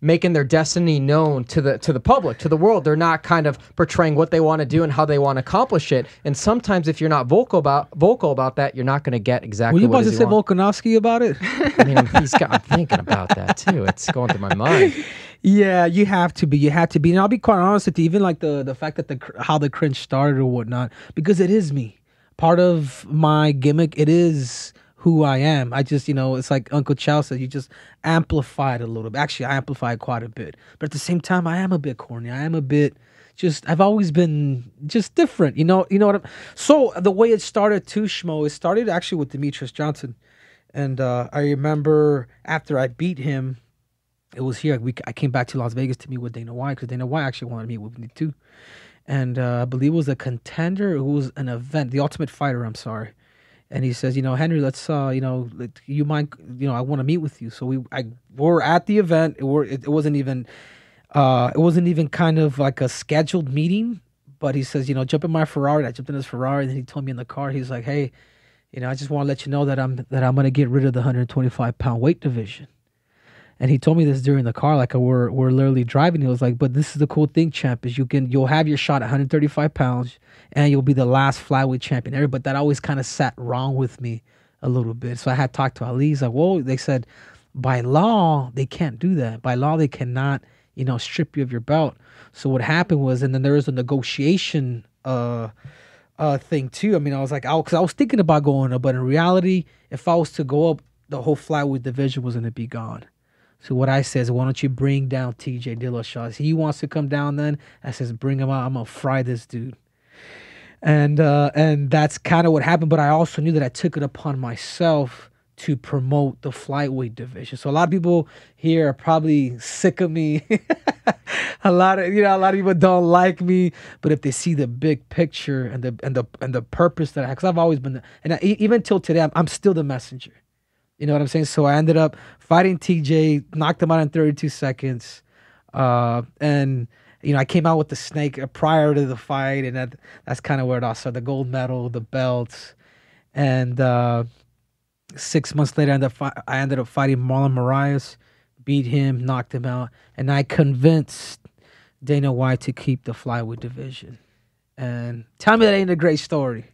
making their destiny known to the public, to the world. They're not kind of portraying what they want to do and how they want to accomplish it. And sometimes if you're not vocal about that, you're not going to get exactly Were you what about it to is say you want. Volkanovski about it? I mean, I'm thinking about that too. It's going through my mind. Yeah, you have to be. You have to be. And I'll be quite honest with you, even like the fact that how the cringe started or whatnot, because it is me. Part of my gimmick, it is who I am. I just, it's like Uncle Chow said, you just amplify it a little bit. Actually, I amplify it quite a bit. But at the same time, I am a bit corny. I am a bit I've always been just different. You know what So the way it started too, Schmo, it started actually with Demetrius Johnson. And I remember after I beat him, it was here. I came back to Las Vegas to meet with Dana White because Dana White actually wanted to meet with me too. And I believe it was a contender. It was an event, the Ultimate Fighter. I'm sorry. And he says, Henry, let's, you mind, I want to meet with you. So we're at the event. It wasn't even kind of like a scheduled meeting. But he says, jump in my Ferrari. I jumped in his Ferrari, and then he told me in the car, he's like, hey, I just want to let you know that I'm going to get rid of the 125-pound weight division. And he told me this during the car, like we're literally driving. He was like, "But this is the cool thing, champ, is you'll have your shot at 135 pounds, and you'll be the last flyweight champion." But that always kind of sat wrong with me a little bit. So I had talked to Ali. He's like, "Well," they said, by law they can't do that. By law they cannot, strip you of your belt. So what happened was, and then there was a negotiation thing too. I mean, I was like, because I was thinking about going up, but in reality, if I was to go up, the whole flyweight division was going to be gone. So what I said is, why don't you bring down TJ Dillashaw? He wants to come down then. I says, bring him out. I'm going to fry this dude. And that's kind of what happened. But I also knew that I took it upon myself to promote the flyweight division. So a lot of people here are probably sick of me. a lot of people don't like me. But if they see the big picture and the purpose that I have, because I've always been, even till today, I'm still the messenger. You know what I'm saying? So I ended up fighting TJ, knocked him out in 32 seconds. And, I came out with the snake prior to the fight. And that's kind of where it all started. The gold medal, the belts. And 6 months later, I ended up fighting Marlon Moraes, beat him, knocked him out. And I convinced Dana White to keep the flyweight division. And tell me that ain't a great story.